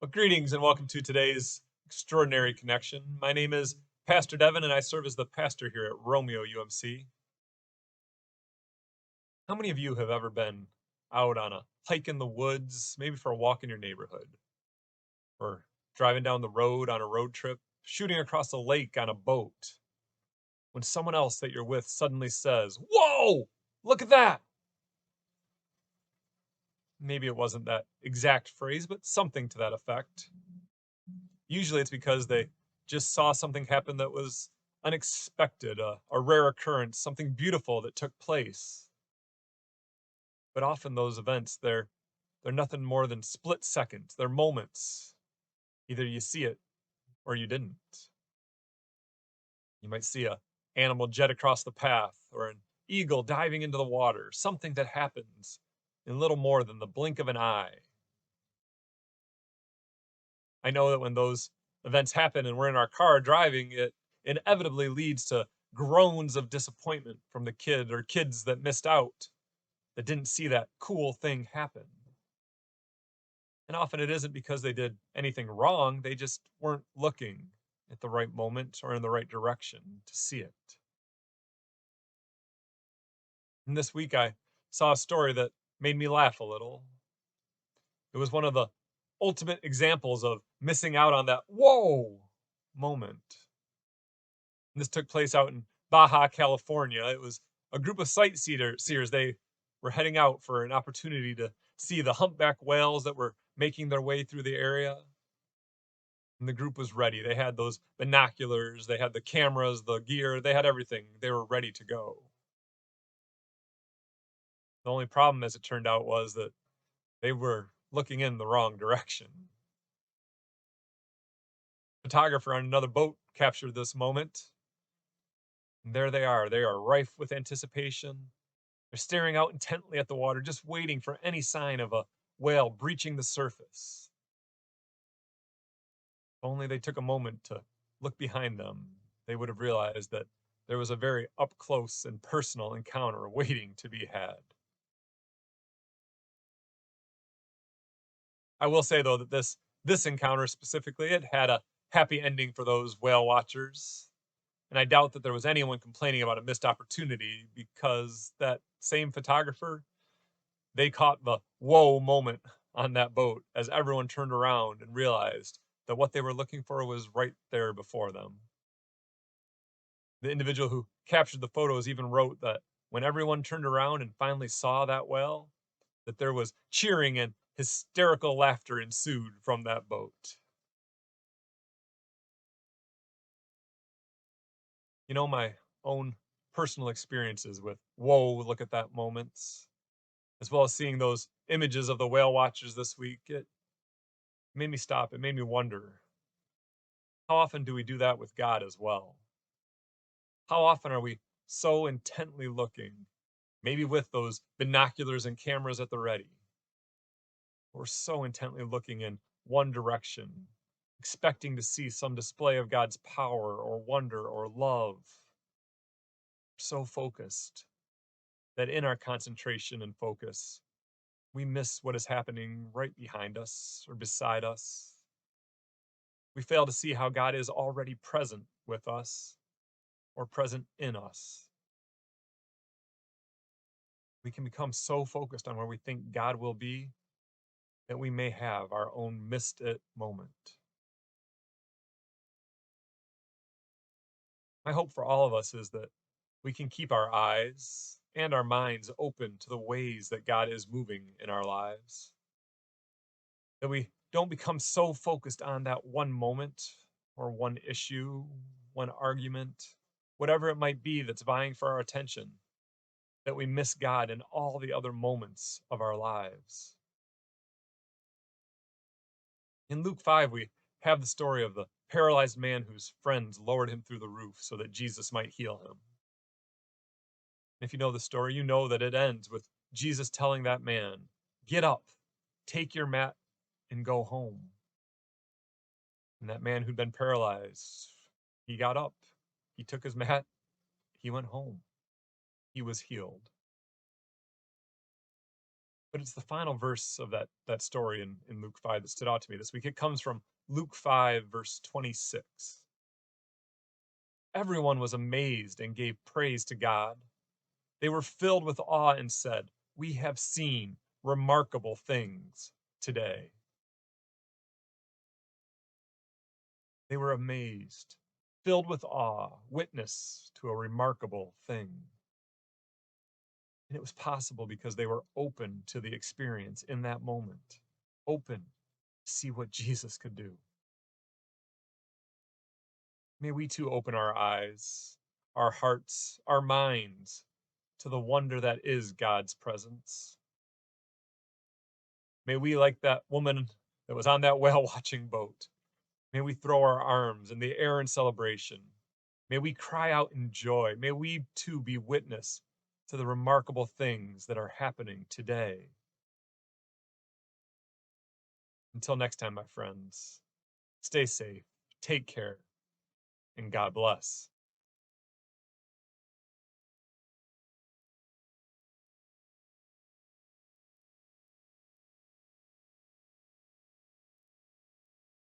Well, greetings and welcome to today's extraordinary connection. My name is Pastor Devin, and I serve as the pastor here at Romeo UMC. How many of you have ever been out on a hike in the woods, maybe for a walk in your neighborhood, or driving down the road on a road trip, shooting across a lake on a boat, when someone else that you're with suddenly says, "Whoa, look at that!" Maybe it wasn't that exact phrase, but something to that effect. Usually it's because they just saw something happen that was unexpected, a rare occurrence, something beautiful that took place. But often those events, they're nothing more than split seconds. They're moments. Either you see it or you didn't. You might see a animal jet across the path or an eagle diving into the water, something that happens in little more than the blink of an eye. I know that when those events happen and we're in our car driving, it inevitably leads to groans of disappointment from the kid or kids that missed out, that didn't see that cool thing happen. And often it isn't because they did anything wrong, they just weren't looking at the right moment or in the right direction to see it. And this week I saw a story that made me laugh a little. It was one of the ultimate examples of missing out on that whoa moment. And this took place out in Baja, California. It was a group of sightseers. They were heading out for an opportunity to see the humpback whales that were making their way through the area. And the group was ready. They had those binoculars, they had the cameras, the gear, they had everything. They were ready to go. The only problem, as it turned out, was that they were looking in the wrong direction. Photographer on another boat captured this moment. And there they are. They are rife with anticipation. They're staring out intently at the water, just waiting for any sign of a whale breaching the surface. If only they took a moment to look behind them, they would have realized that there was a very up close and personal encounter waiting to be had. I will say though that this encounter specifically, it had a happy ending for those whale watchers. And I doubt that there was anyone complaining about a missed opportunity because that same photographer, they caught the whoa moment on that boat as everyone turned around and realized that what they were looking for was right there before them. The individual who captured the photos even wrote that when everyone turned around and finally saw that whale, that there was cheering and hysterical laughter ensued from that boat. My own personal experiences with whoa, look at that moments, as well as seeing those images of the whale watchers this week, it made me stop. It made me wonder, how often do we do that with God as well? How often are we so intently looking, maybe with those binoculars and cameras at the ready? We're so intently looking in one direction, expecting to see some display of God's power or wonder or love. So focused that in our concentration and focus, we miss what is happening right behind us or beside us. We fail to see how God is already present with us or present in us. We can become so focused on where we think God will be that we may have our own missed it moment. My hope for all of us is that we can keep our eyes and our minds open to the ways that God is moving in our lives. That we don't become so focused on that one moment or one issue, one argument, whatever it might be that's vying for our attention, that we miss God in all the other moments of our lives. In Luke 5, we have the story of the paralyzed man whose friends lowered him through the roof so that Jesus might heal him. If you know the story, you know that it ends with Jesus telling that man, "Get up, take your mat, and go home." And that man who'd been paralyzed, he got up, he took his mat, he went home, he was healed. But it's the final verse of that story in Luke 5 that stood out to me this week. It comes from Luke 5, verse 26. Everyone was amazed and gave praise to God. They were filled with awe and said, "We have seen remarkable things today." They were amazed, filled with awe, witness to a remarkable thing. And it was possible because they were open to the experience in that moment, open to see what Jesus could do. May we too open our eyes, our hearts, our minds to the wonder that is God's presence. May we, like that woman that was on that whale watching boat, may we throw our arms in the air in celebration. May we cry out in joy. May we too be witness to the remarkable things that are happening today. Until next time, my friends, stay safe, take care, and God bless.